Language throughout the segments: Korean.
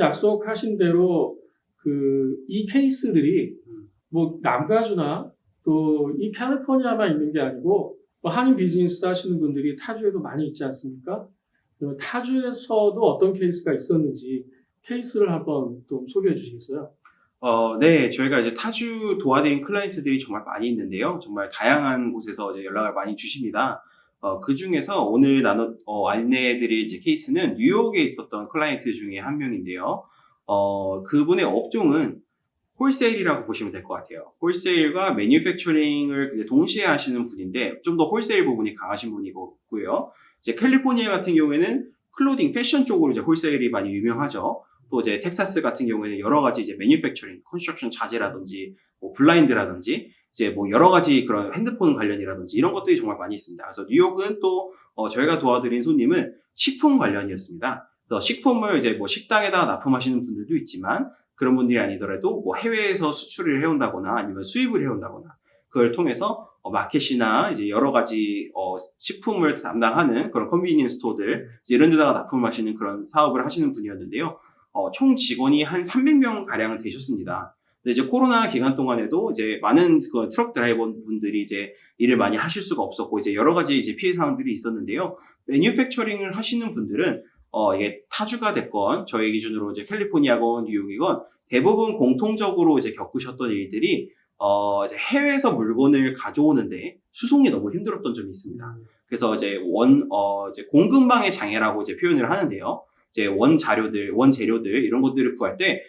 약속하신 대로 이 케이스들이 뭐 남가주나 또 이 캘리포니아만 있는 게 아니고 뭐 한인 비즈니스 하시는 분들이 타주에도 많이 있지 않습니까? 타주에서도 어떤 케이스가 있었는지 케이스를 한번 좀 소개해 주시겠어요? 네, 저희가 이제 타주 도와드린 클라이언트들이 정말 많이 있는데요. 정말 다양한 곳에서 이제 연락을 많이 주십니다. 그 중에서 오늘 안내해드릴 이제 케이스는 뉴욕에 있었던 클라이언트 중에 한 명인데요. 그분의 업종은 홀세일이라고 보시면 될 것 같아요. 홀세일과 매뉴팩처링을 이제 동시에 하시는 분인데, 좀 더 홀세일 부분이 강하신 분이고요. 이제 캘리포니아 같은 경우에는 클로딩, 패션 쪽으로 이제 홀세일이 많이 유명하죠. 또 이제 텍사스 같은 경우에는 여러 가지 이제 매뉴팩처링, 컨스트럭션 자재라든지, 뭐 블라인드라든지, 이제 뭐 여러 가지 그런 핸드폰 관련이라든지 이런 것들이 정말 많이 있습니다. 그래서 뉴욕은 또 저희가 도와드린 손님은 식품 관련이었습니다. 그래서 식품을 이제 뭐 식당에다가 납품하시는 분들도 있지만 그런 분들이 아니더라도 뭐 해외에서 수출을 해온다거나 아니면 수입을 해온다거나 그걸 통해서 마켓이나 이제 여러 가지 식품을 담당하는 그런 컨비니언스 스토어들 이런 데다가 납품하시는 그런 사업을 하시는 분이었는데요. 총 직원이 한 300명 가량 되셨습니다. 근데 이제 코로나 기간 동안에도 이제 많은 그 트럭 드라이버 분들이 이제 일을 많이 하실 수가 없었고 이제 여러 가지 이제 피해 사항들이 있었는데요. 매뉴팩처링을 하시는 분들은 이게 타주가 됐건 저희 기준으로 이제 캘리포니아건 뉴욕이건 대부분 공통적으로 이제 겪으셨던 일들이 이제 해외에서 물건을 가져오는데 수송이 너무 힘들었던 점이 있습니다. 그래서 이제 이제 공급망의 장애라고 이제 표현을 하는데요. 이제 원재료들 이런 것들을 구할 때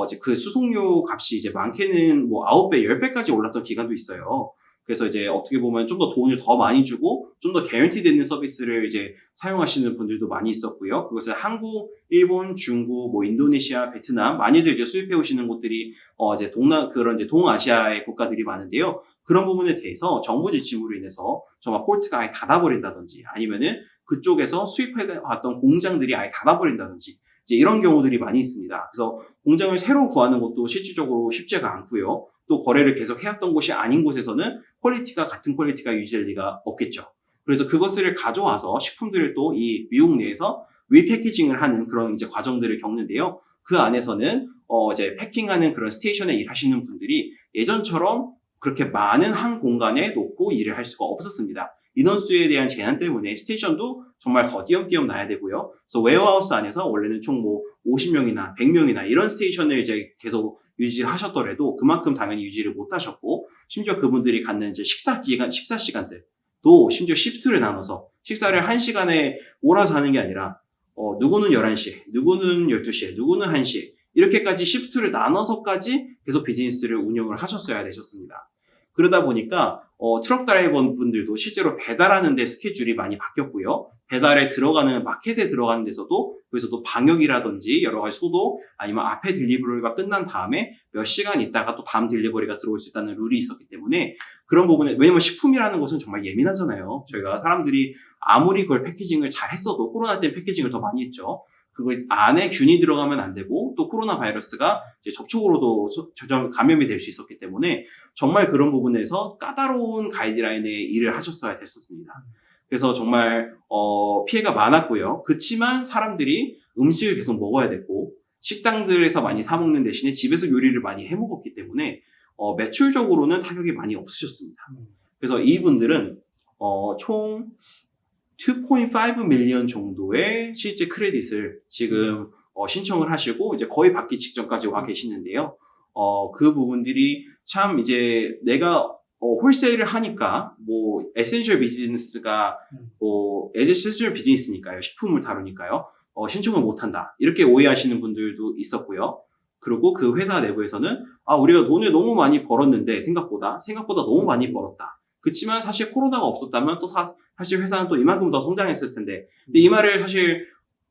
이제 그 수송료 값이 이제 많게는 뭐 9배, 10배까지 올랐던 기간도 있어요. 그래서 이제 어떻게 보면 좀 더 돈을 더 많이 주고 좀 더 개런티 되는 서비스를 이제 사용하시는 분들도 많이 있었고요. 그것을 한국, 일본, 중국, 뭐 인도네시아, 베트남 많이들 이제 수입해 오시는 곳들이 이제 그런 이제 동아시아의 국가들이 많은데요. 그런 부분에 대해서 정부 지침으로 인해서 정말 포트가 아예 닫아버린다든지 아니면은 그쪽에서 수입해왔던 공장들이 아예 닫아버린다든지 이제 이런 경우들이 많이 있습니다. 그래서 공장을 새로 구하는 것도 실질적으로 쉽지가 않고요. 또 거래를 계속 해왔던 곳이 아닌 곳에서는 같은 퀄리티가 유지될 리가 없겠죠. 그래서 그것을 가져와서 식품들을 또 이 미국 내에서 리패키징을 하는 그런 이제 과정들을 겪는데요. 그 안에서는 이제 패킹하는 그런 스테이션에 일하시는 분들이 예전처럼 그렇게 많은 한 공간에 놓고 일을 할 수가 없었습니다. 인원수에 대한 제한 때문에 스테이션도 정말 더 띄엄띄엄 놔야 되고요. 그래서 웨어하우스 안에서 원래는 총 뭐 50명이나 100명이나 이런 스테이션을 이제 계속 유지를 하셨더라도 그만큼 당연히 유지를 못 하셨고 심지어 그분들이 갖는 이제 식사 시간들도 심지어 시프트를 나눠서 식사를 1시간에 몰아서 하는 게 아니라 누구는 11시에, 누구는 12시에, 누구는 1시에 이렇게까지 시프트를 나눠서까지 계속 비즈니스를 운영을 하셨어야 되셨습니다. 그러다 보니까 트럭 드라이버 분들도 실제로 배달하는 데 스케줄이 많이 바뀌었고요. 배달에 들어가는 마켓에 들어가는 데서도 여기서도 방역이라든지 여러 가지 소독 아니면 앞에 딜리버리가 끝난 다음에 몇 시간 있다가 또 다음 딜리버리가 들어올 수 있다는 룰이 있었기 때문에 그런 부분에 왜냐면 식품이라는 것은 정말 예민하잖아요. 저희가 사람들이 아무리 그걸 패키징을 잘 했어도 코로나 때는 패키징을 더 많이 했죠. 그거 안에 균이 들어가면 안 되고 또 코로나 바이러스가 이제 접촉으로도 감염이 될 수 있었기 때문에 정말 그런 부분에서 까다로운 가이드라인의 일을 하셨어야 됐었습니다. 그래서 정말 피해가 많았고요. 그렇지만 사람들이 음식을 계속 먹어야 됐고 식당들에서 많이 사 먹는 대신에 집에서 요리를 많이 해 먹었기 때문에 매출적으로는 타격이 많이 없으셨습니다. 그래서 이분들은 총 2.5 밀리언 정도의 실제 크레딧을 지금 신청을 하시고 이제 거의 받기 직전까지 와 계시는데요. 그 부분들이 참 이제 내가 홀세일을 하니까 뭐 에센셜 비즈니스가 뭐 에센셜 비즈니스니까요. 식품을 다루니까요. 신청을 못 한다. 이렇게 오해하시는 분들도 있었고요. 그리고 그 회사 내부에서는 우리가 돈을 너무 많이 벌었는데 생각보다 너무 많이 벌었다. 그렇지만 사실 코로나가 없었다면 또 사실 회사는 또 이만큼 더 성장했을 텐데. 근데 이 말을 사실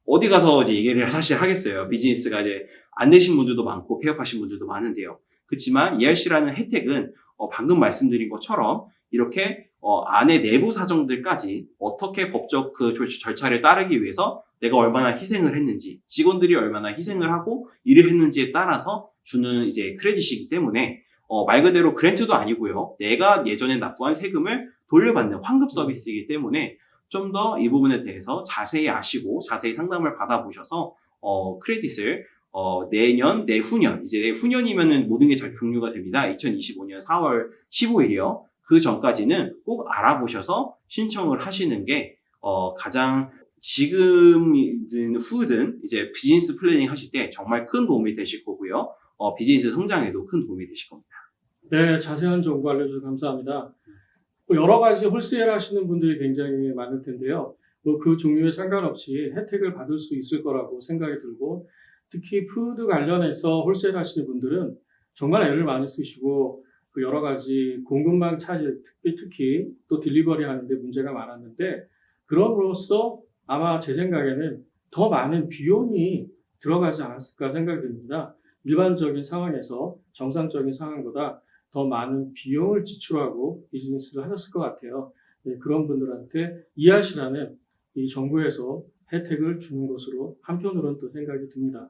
어디 가서 이제 얘기를 사실 하겠어요. 비즈니스가 이제 안 되신 분들도 많고 폐업하신 분들도 많은데요. 그렇지만 ERC라는 혜택은 방금 말씀드린 것처럼 이렇게 안에 내부 사정들까지 어떻게 법적 그 절차를 따르기 위해서 내가 얼마나 희생을 했는지, 직원들이 얼마나 희생을 하고 일을 했는지에 따라서 주는 이제 크레딧이기 때문에 말 그대로 그랜트도 아니고요. 내가 예전에 납부한 세금을 돌려받는 환급 서비스이기 때문에 좀 더 이 부분에 대해서 자세히 아시고 자세히 상담을 받아보셔서 크레딧을 내년, 내후년, 이제 내후년이면은 모든 게 잘 종료가 됩니다. 2025년 4월 15일이요. 그 전까지는 꼭 알아보셔서 신청을 하시는 게, 가장 지금이든 후든 이제 비즈니스 플래닝 하실 때 정말 큰 도움이 되실 거고요. 비즈니스 성장에도 큰 도움이 되실 겁니다. 네, 자세한 정보 알려주셔서 감사합니다. 뭐 여러 가지 홀세일 하시는 분들이 굉장히 많을 텐데요. 뭐 그 종류에 상관없이 혜택을 받을 수 있을 거라고 생각이 들고, 특히 푸드 관련해서 홀세일 하시는 분들은 정말 애를 많이 쓰시고, 그 여러 가지 공급망 차질, 특히 또 딜리버리 하는데 문제가 많았는데, 그럼으로써 아마 제 생각에는 더 많은 비용이 들어가지 않았을까 생각이 듭니다. 일반적인 상황에서 정상적인 상황보다 더 많은 비용을 지출하고 비즈니스를 하셨을 것 같아요. 네, 그런 분들한테 이하시라는 이 정부에서 혜택을 주는 것으로 한편으로는 또 생각이 듭니다.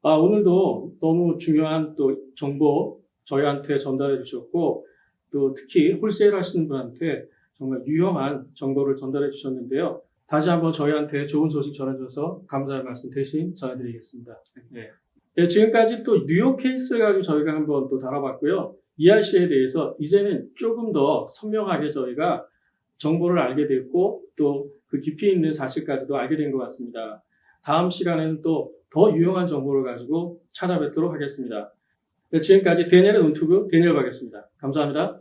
오늘도 너무 중요한 또 정보 저희한테 전달해 주셨고, 또 특히 홀세일 하시는 분한테 정말 유용한 정보를 전달해 주셨는데요. 다시 한번 저희한테 좋은 소식 전해주셔서 감사의 말씀 대신 전해드리겠습니다. 네. 네, 지금까지 또 뉴욕 케이스를 가지고 저희가 한번 또 다뤄봤고요. ERC에 대해서 이제는 조금 더 선명하게 저희가 정보를 알게 됐고, 또 그 깊이 있는 사실까지도 알게 된 것 같습니다. 다음 시간에는 또 더 유용한 정보를 가지고 찾아뵙도록 하겠습니다. 네, 지금까지 데니엘의 논투브 데니엘 박이었습니다. 감사합니다.